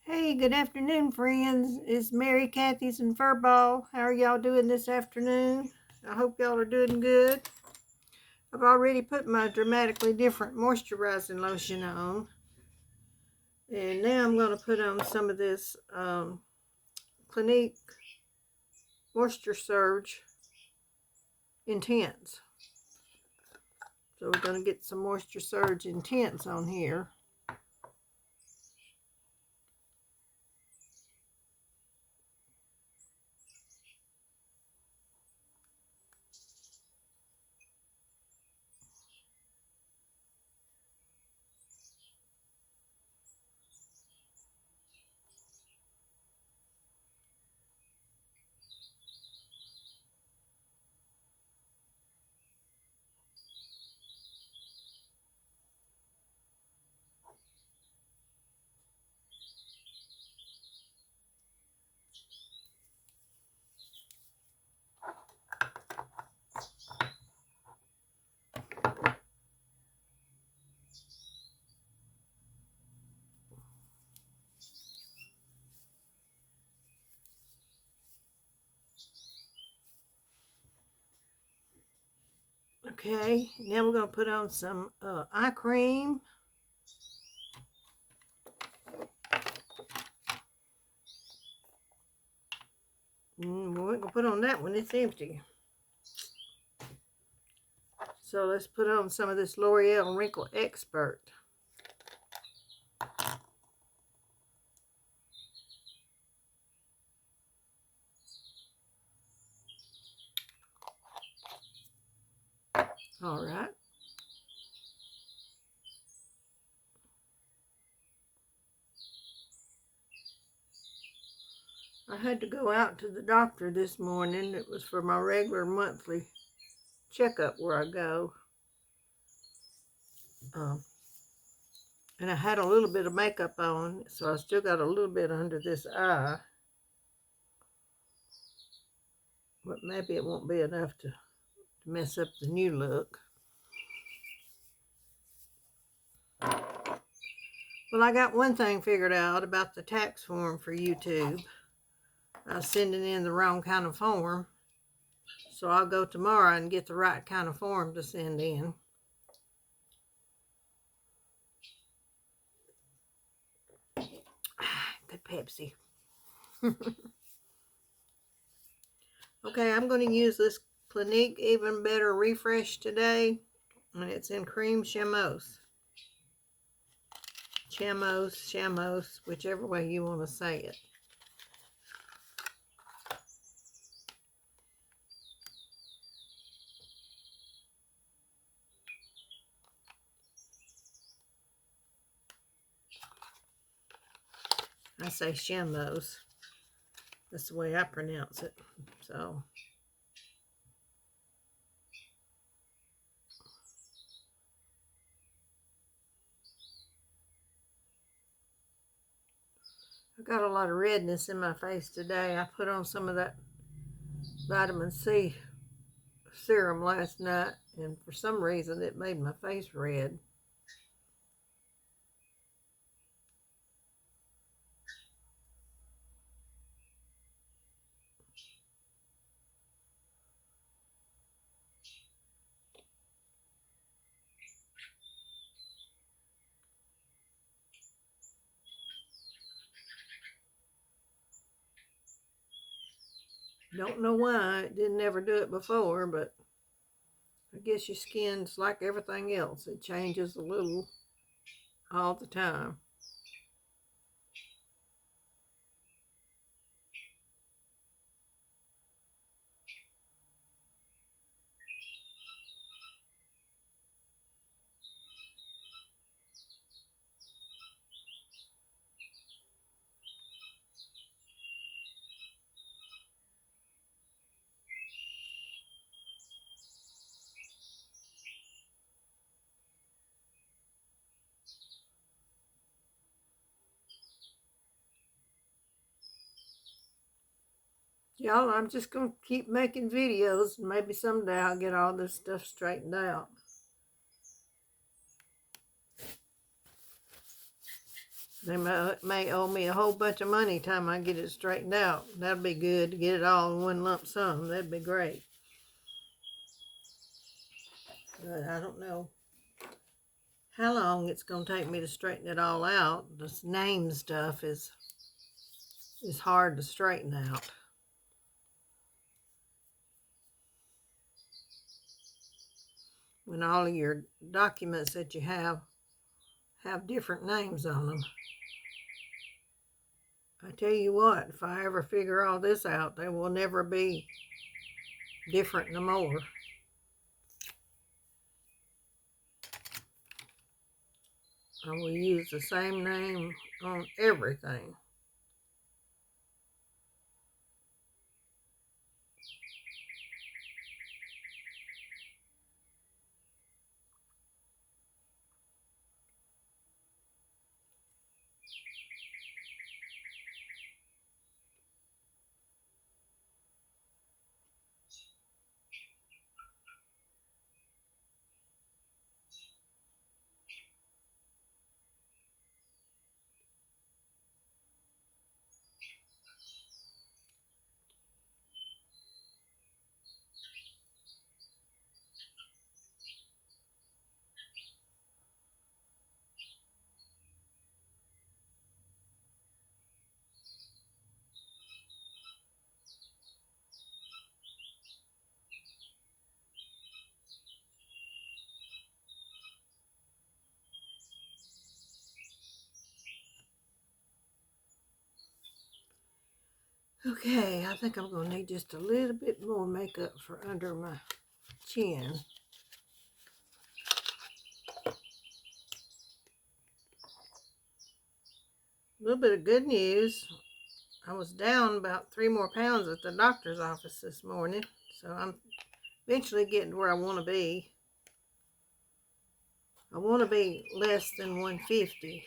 Hey, good afternoon, friends. It's Mary Cathy's and Furball. How are y'all doing this afternoon? I hope y'all are doing good. I've already put my Dramatically Different moisturizing lotion on. And now I'm going to put on some of this Clinique Moisture Surge Intense. So we're going to get some Moisture Surge Intense on here. Okay, now we're going to put on some eye cream. We're going to put on that one, it's empty. So let's put on some of this L'Oreal Wrinkle Expert. All right. I had to go out to the doctor this morning. It was for my regular monthly checkup where I go. And I had a little bit of makeup on, so I still got a little bit under this eye. But maybe it won't be enough to mess up the new look. Well, I got one thing figured out about the tax form for YouTube. I was sending in the wrong kind of form. So I'll go tomorrow and get the right kind of form to send in. Good Pepsi. Okay, I'm going to use this Clinique Even Better Refresh today. And it's in cream chamos. Chamos, whichever way you want to say it. I say chamos. That's the way I pronounce it. So I got a lot of redness in my face today. I put on some of that vitamin C serum last night, and for some reason it made my face red. Don't know why. It didn't ever do it before, but I guess your skin's like everything else. It changes a little all the time. Y'all, I'm just going to keep making videos. Maybe someday I'll get all this stuff straightened out. They may owe me a whole bunch of money time I get it straightened out. That'd be good to get it all in one lump sum. That'd be great. But I don't know how long it's going to take me to straighten it all out. This name stuff is hard to straighten out. When all of your documents that you have different names on them. I tell you what, if I ever figure all this out, they will never be different no more. I will use the same name on everything. Okay, I think I'm going to need just a little bit more makeup for under my chin. A little bit of good news. I was down about 3 more pounds at the doctor's office this morning, so I'm eventually getting to where I want to be. I want to be less than 150.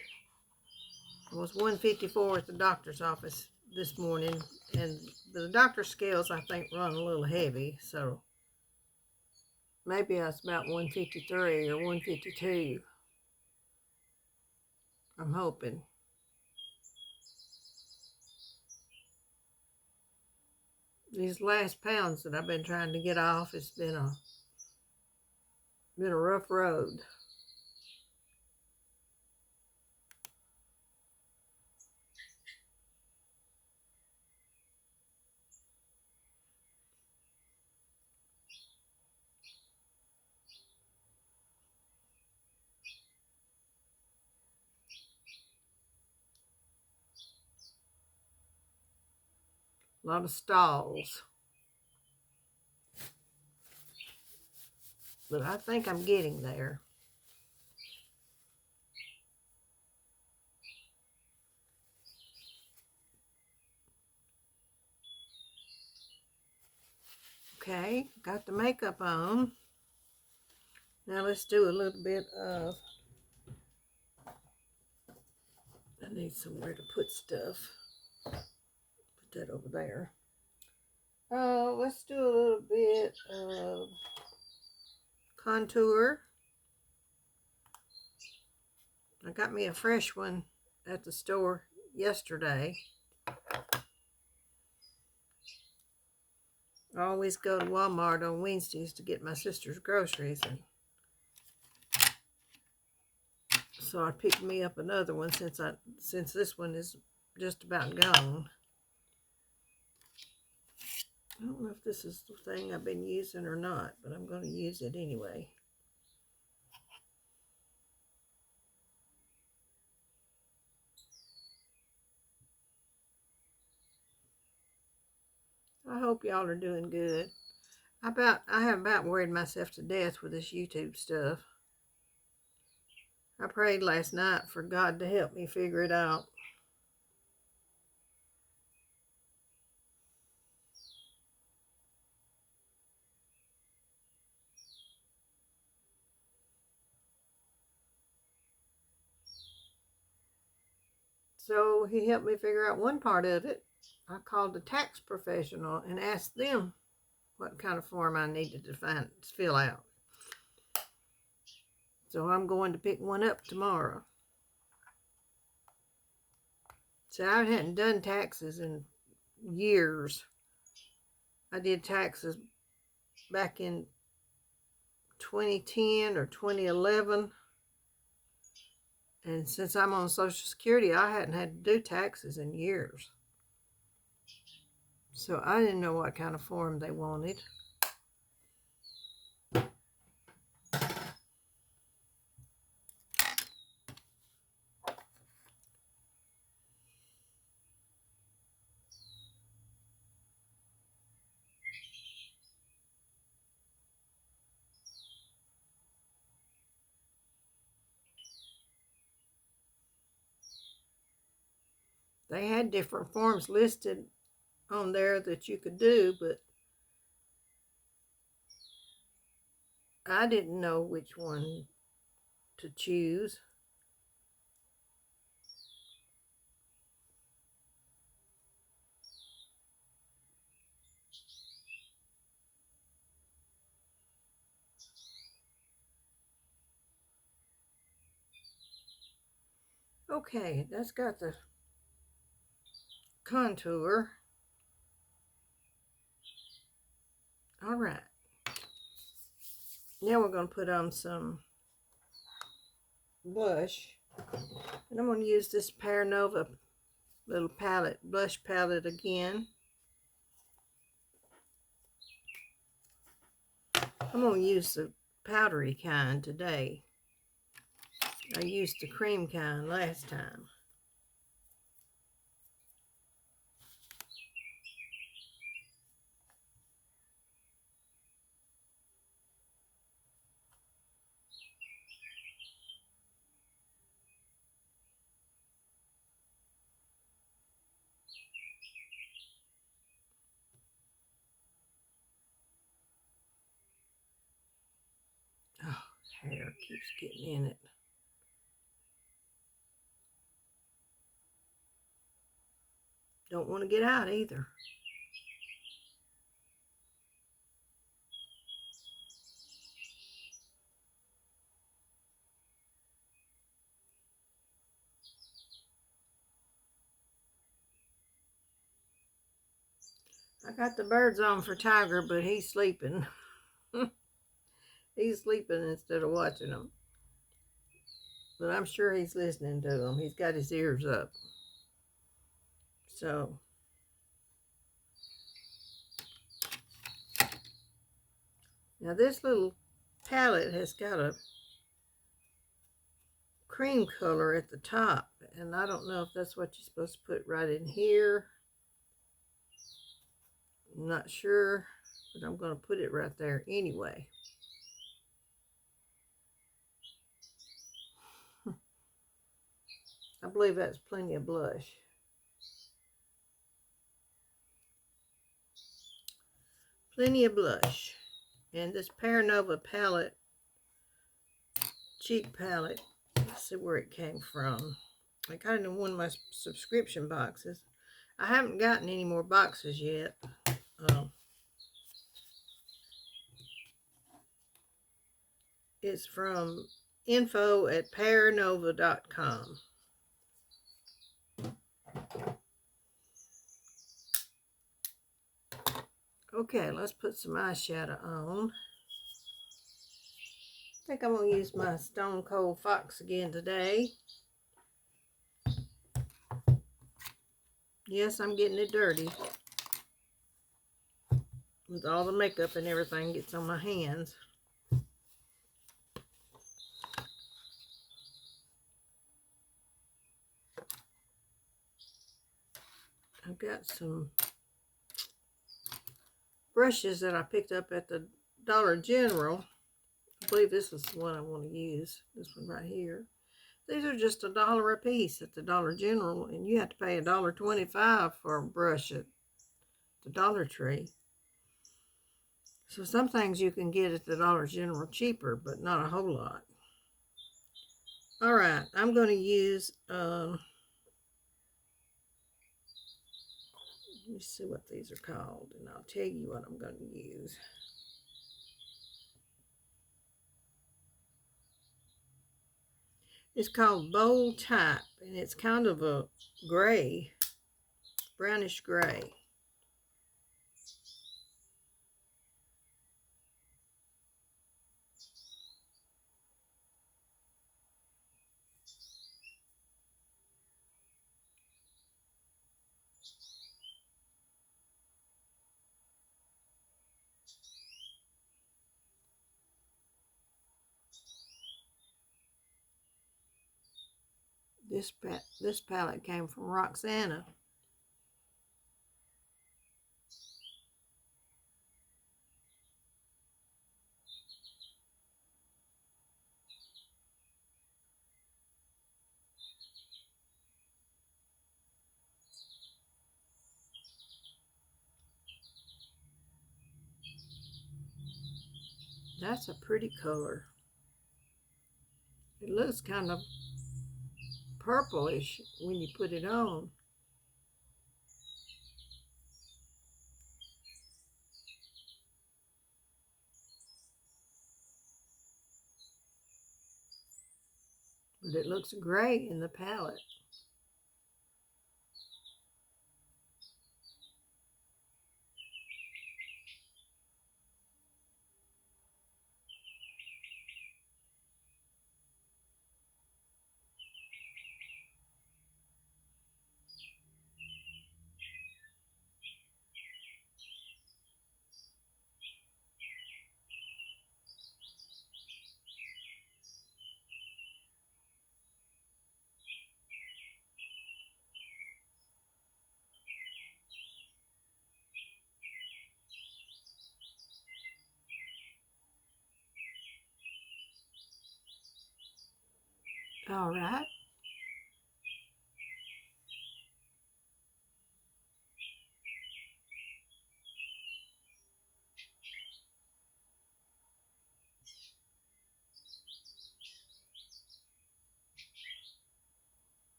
I was 154 at the doctor's office this morning, and the doctor's scales I think run a little heavy, so maybe I was about 153 or 152. I'm hoping. These last pounds that I've been trying to get off, it's been a rough road. A lot of stalls. But I think I'm getting there. Okay, got the makeup on. Now let's do a little bit of, I need somewhere to put stuff. Put that over there. Let's do a little bit of contour. I got me a fresh one at the store yesterday. I always go to Walmart on Wednesdays to get my sister's groceries, and so I picked me up another one since this one is just about gone. I don't know if this is the thing I've been using or not, but I'm going to use it anyway. I hope y'all are doing good. I have about worried myself to death with this YouTube stuff. I prayed last night for God to help me figure it out. So he helped me figure out one part of it. I called the tax professional and asked them what kind of form I needed to fill out. So I'm going to pick one up tomorrow. So I hadn't done taxes in years. I did taxes back in 2010 or 2011. And since I'm on Social Security, I hadn't had to do taxes in years. So I didn't know what kind of form they wanted. They had different forms listed on there that you could do, but I didn't know which one to choose. Okay, that's got the contour. All right. Now we're going to put on some blush. And I'm going to use this Pear Nova little palette, blush palette again. I'm going to use the powdery kind today. I used the cream kind last time. Oh, hair keeps getting in it. Don't want to get out either. I got the birds on for Tiger, but he's sleeping. He's sleeping instead of watching them. But I'm sure he's listening to them. He's got his ears up. So, now this little palette has got a cream color at the top. And I don't know if that's what you're supposed to put right in here. I'm not sure, but I'm going to put it right there anyway. I believe that's plenty of blush. Plenty of blush. And this Pear Nova palette, cheek palette, let's see where it came from. I got it in one of my subscription boxes. I haven't gotten any more boxes yet. It's from info@pearnova.com. Okay, let's put some eyeshadow on. I think I'm going to use my Stone Cold Fox again today. Yes, I'm getting it dirty. With all the makeup and everything gets on my hands. I've got some brushes that I picked up at the Dollar General. I believe this is the one I want to use. This one right here. These are just $1 a piece at the Dollar General, and you have to pay $1.25 for a brush at the Dollar Tree. So some things you can get at the Dollar General cheaper, but not a whole lot. All right, I'm going to use, let me see what these are called, and I'll tell you what I'm going to use. It's called Bold Type, and it's kind of a gray, brownish gray. This palette came from Roxana. That's a pretty color. It looks kind of purplish when you put it on. But it looks gray in the palette. All right.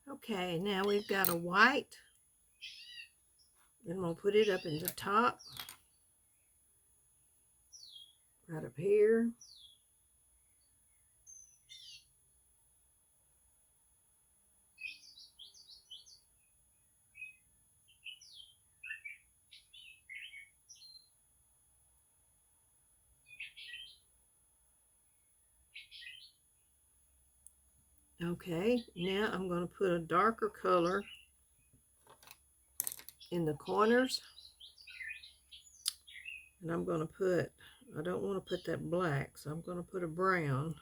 Okay, now we've got a white. And we'll put it up in the top. Right up here. Okay, now I'm going to put a darker color in the corners. And I'm going to put, I don't want to put that black, so I'm going to put a brown.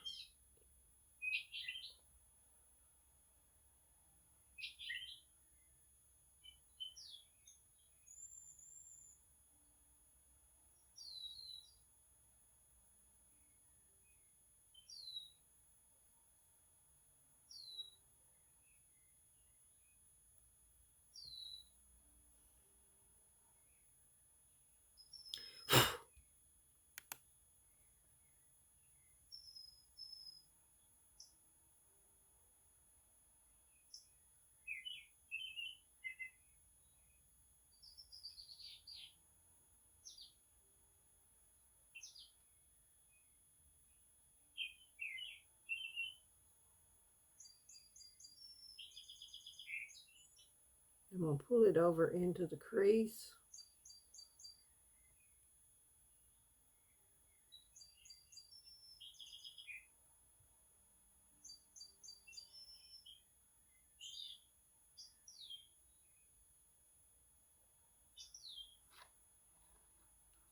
I'm going to pull it over into the crease.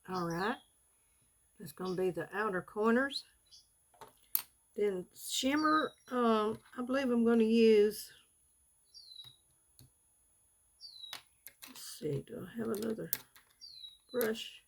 All right, that's going to be the outer corners. Then shimmer, I believe I'm going to use, let's see, do I have another brush?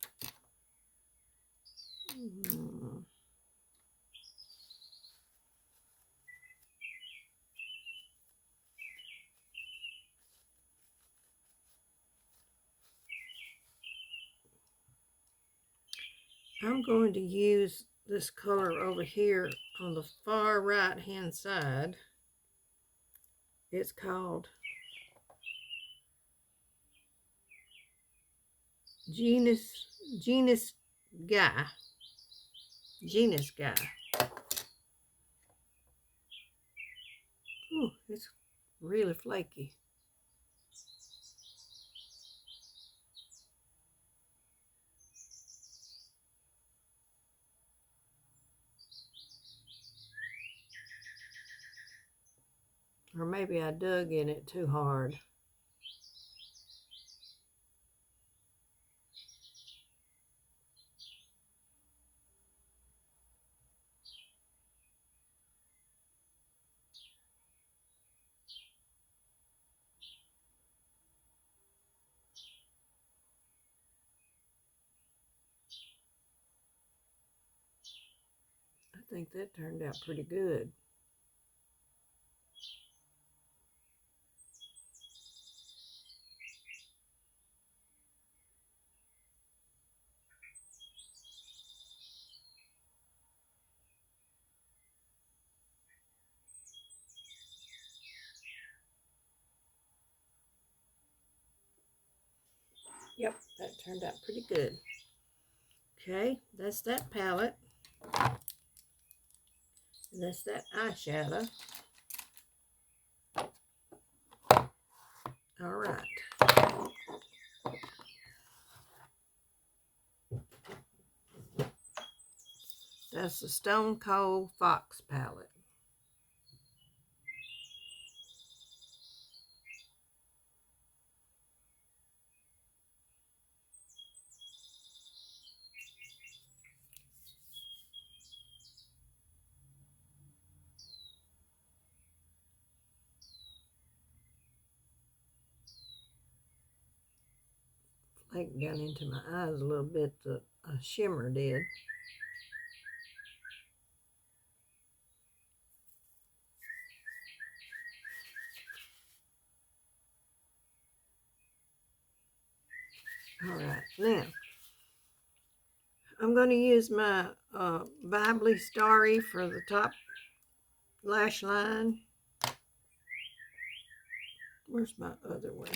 I'm going to use this color over here on the far right hand side. It's called Genius Genus Guy. Genus Guy. Ooh, it's really flaky. Or maybe I dug in it too hard. I think that turned out pretty good. Yep, that turned out pretty good. Okay, that's that palette. And that's that eyeshadow. All right. That's the Stone Cold Fox palette. Flaked down into my eyes a little bit, the shimmer did. All right, now I'm going to use my Vibely Starry for the top lash line. Where's my other one?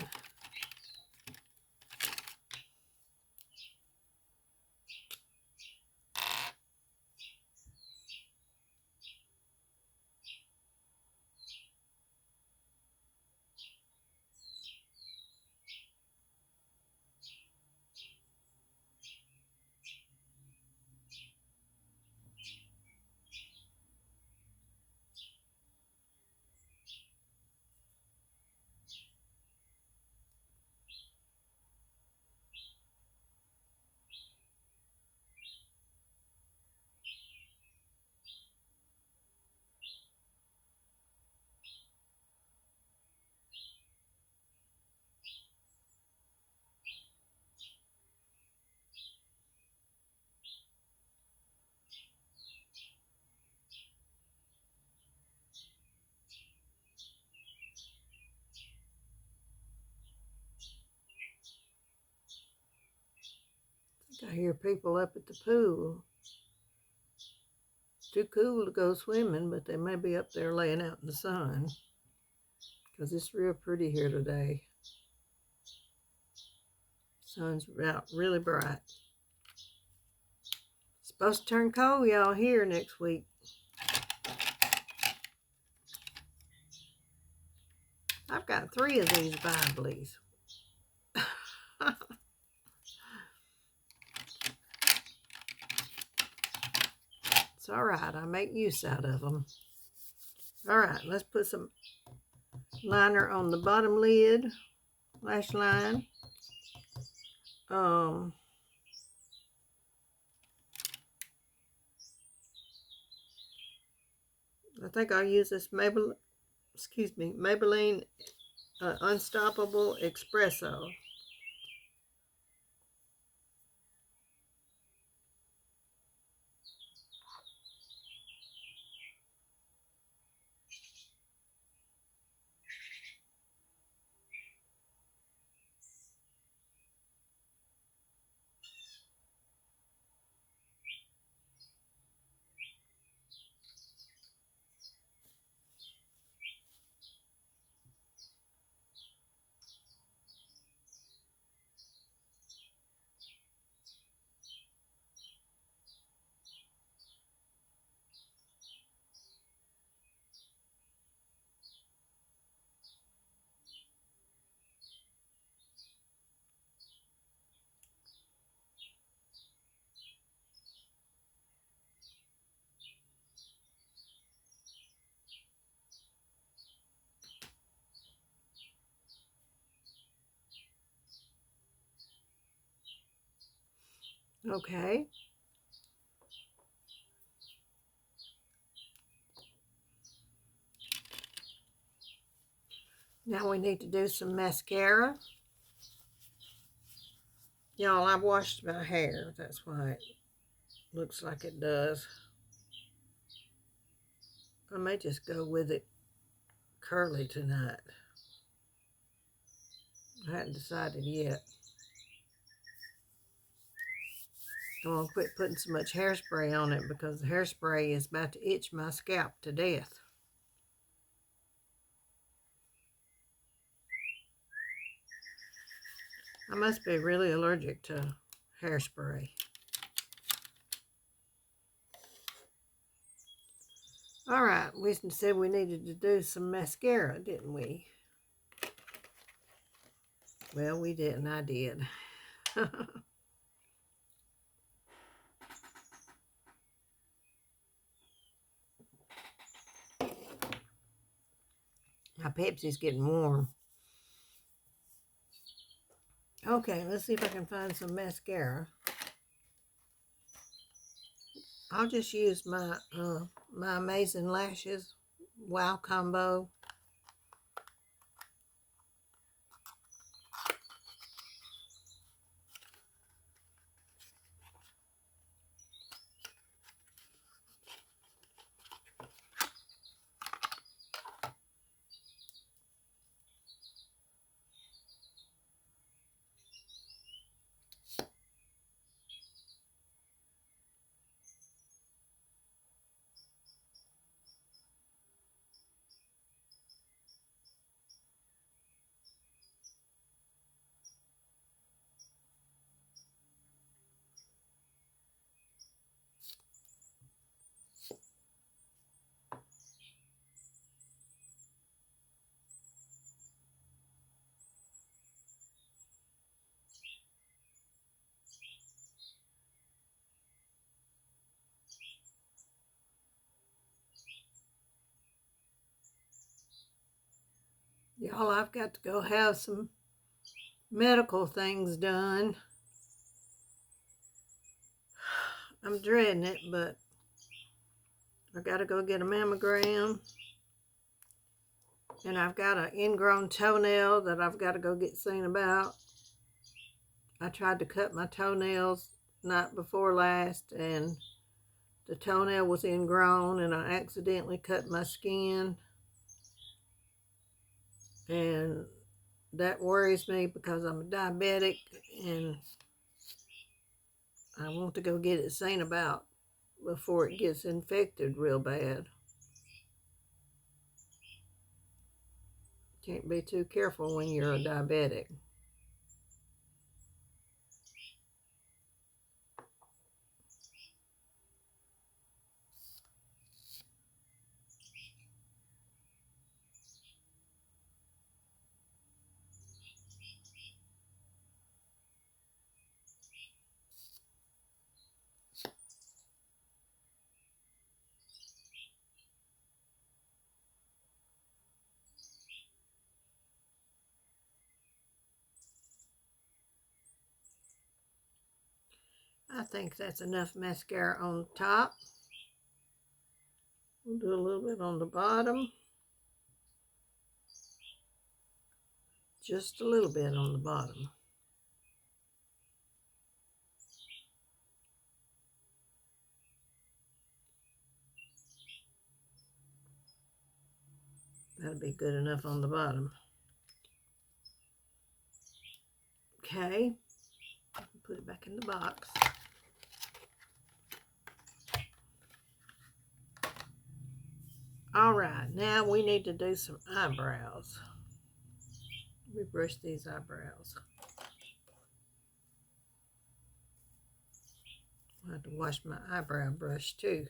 I hear people up at the pool. It's too cool to go swimming, but they may be up there laying out in the sun because it's real pretty here today. Sun's out really bright. It's supposed to turn cold, y'all, here next week. I've got 3 of these Biblies. It's all right. I make use out of them. All right, let's put some liner on the bottom lid, lash line. I think I'll use this Maybelline Unstoppable Espresso. Okay. Now we need to do some mascara. Y'all, I washed my hair. That's why it looks like it does. I may just go with it curly tonight. I hadn't decided yet. I'm going to quit putting so much hairspray on it because the hairspray is about to itch my scalp to death. I must be really allergic to hairspray. All right, we said we needed to do some mascara, didn't we? Well, we didn't. I did. My Pepsi's getting warm. Okay, let's see if I can find some mascara. I'll just use my my Amazing Lashes Wow Combo. Y'all, I've got to go have some medical things done. I'm dreading it, but I gotta go get a mammogram. And I've got an ingrown toenail that I've got to go get seen about. I tried to cut my toenails night before last, and the toenail was ingrown, and I accidentally cut my skin. And that worries me because I'm a diabetic, and I want to go get it seen about before it gets infected real bad. Can't be too careful when you're a diabetic. I think that's enough mascara on top. We'll do a little bit on the bottom. Just a little bit on the bottom. That'll be good enough on the bottom. Okay, put it back in the box. All right, now we need to do some eyebrows. We brush these eyebrows. I have to wash my eyebrow brush too.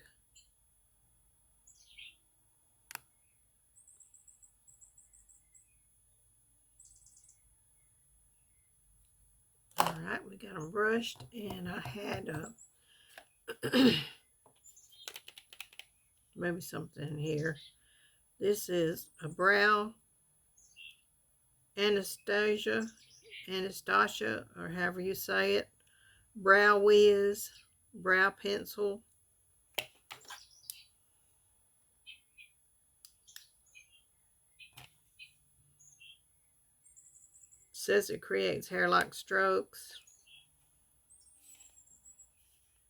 All right, we got them brushed, and I had maybe something in here. This is a brow Anastasia, or however you say it, Brow Wiz brow pencil. Says it creates hair-like strokes.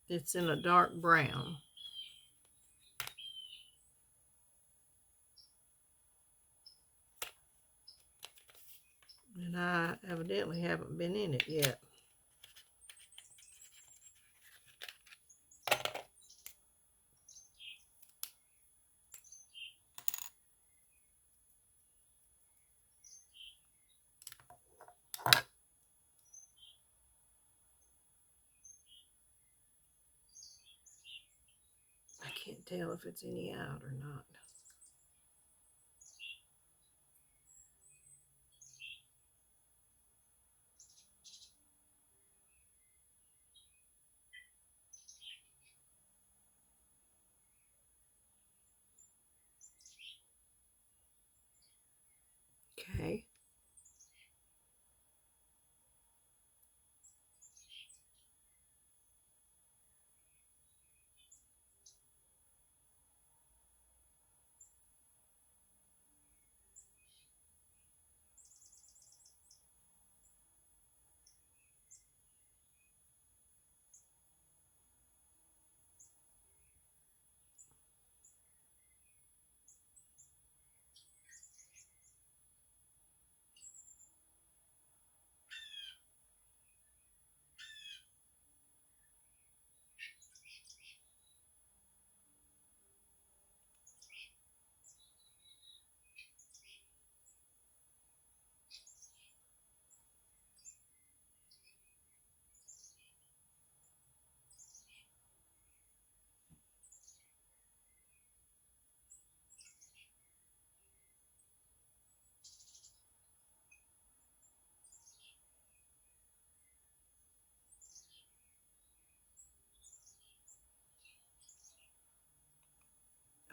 It's in a dark brown. And I evidently haven't been in it yet. I can't tell if it's any out or not. Okay.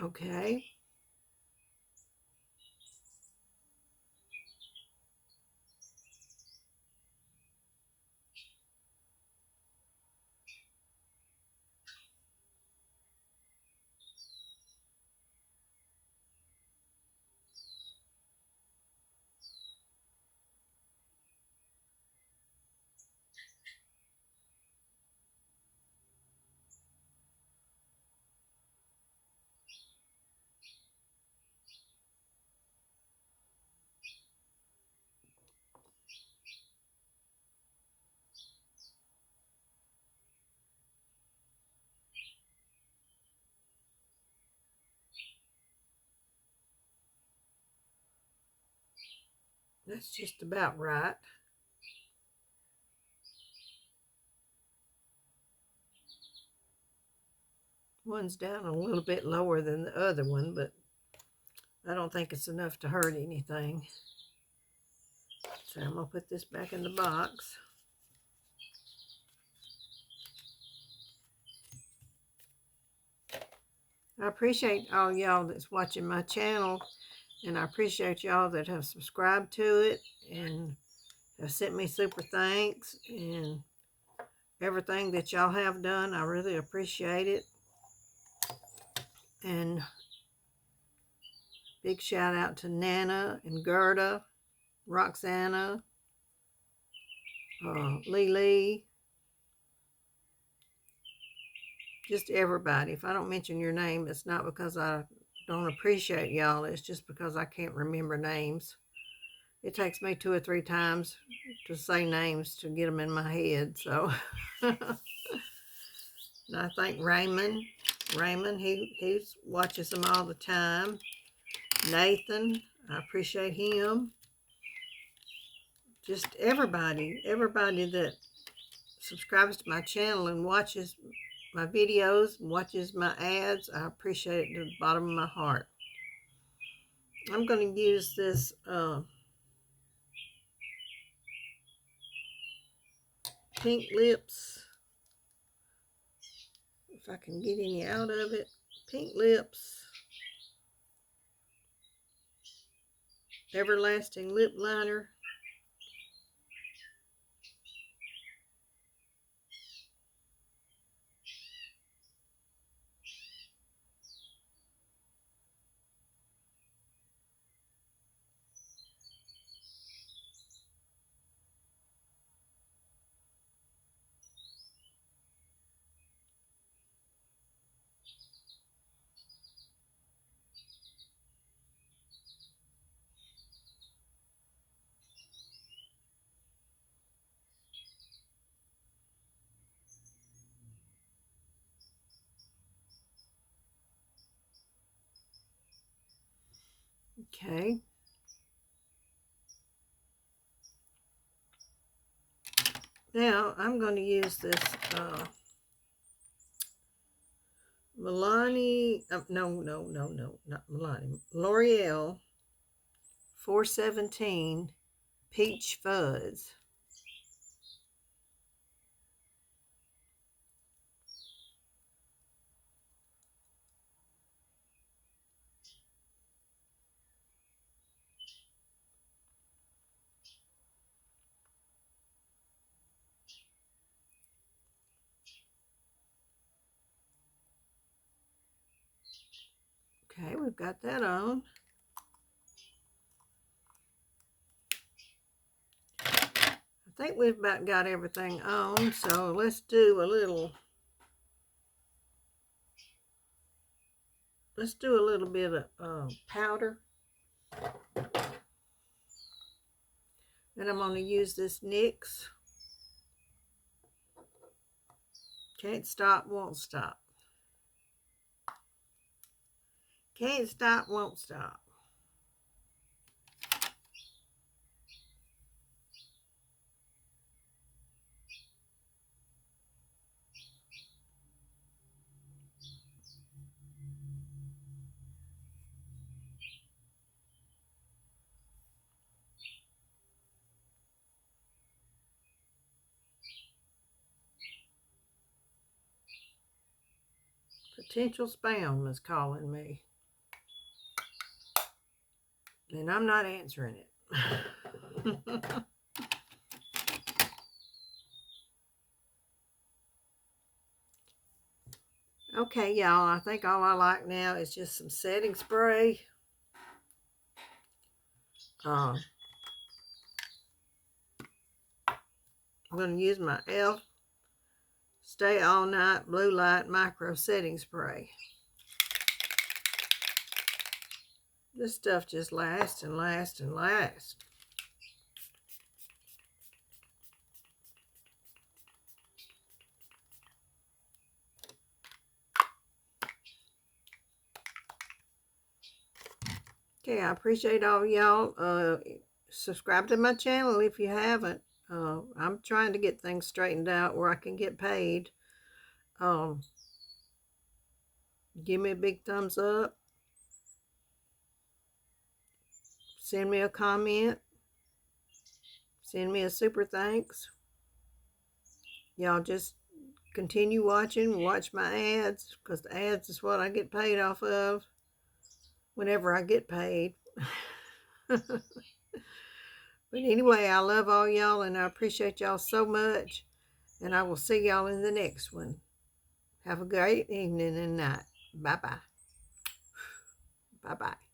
Okay. That's just about right. One's down a little bit lower than the other one, but I don't think it's enough to hurt anything. So I'm going to put this back in the box. I appreciate all y'all that's watching my channel, and I appreciate y'all that have subscribed to it and have sent me super thanks and everything that y'all have done. I really appreciate it. And big shout out to Nana and Gerda, Roxana, Lily, just everybody. If I don't mention your name, it's not because I don't appreciate y'all. It's just because I can't remember names. It takes me 2 or 3 times to say names to get them in my head. So and I thank Raymond. He watches them all the time. Nathan, I appreciate him. Just everybody that subscribes to my channel and watches my videos, watches my ads, I appreciate it to the bottom of my heart. I'm going to use this Pink Lips, if I can get any out of it. Pink Lips Everlasting Lip Liner. Okay. Now I'm going to use this Milani, no, not Milani, L'Oreal 417 Peach Fuzz. Okay, we've got that on. I think we've about got everything on, so let's do a little bit of powder. And I'm going to use this NYX. Can't stop, won't stop. Can't stop, won't stop. Potential spam is calling me. And I'm not answering it. Okay, y'all, I think all I like now is just some setting spray. I'm going to use my e.l.f. Stay All Night Blue Light Micro Setting Spray. This stuff just lasts and lasts and lasts. Okay, I appreciate all y'all. Subscribe to my channel if you haven't. I'm trying to get things straightened out where I can get paid. Give me a big thumbs up. Send me a comment. Send me a super thanks. Y'all just continue watching. Watch my ads, because the ads is what I get paid off of whenever I get paid. But anyway, I love all y'all, and I appreciate y'all so much. And I will see y'all in the next one. Have a great evening and night. Bye-bye. Bye-bye.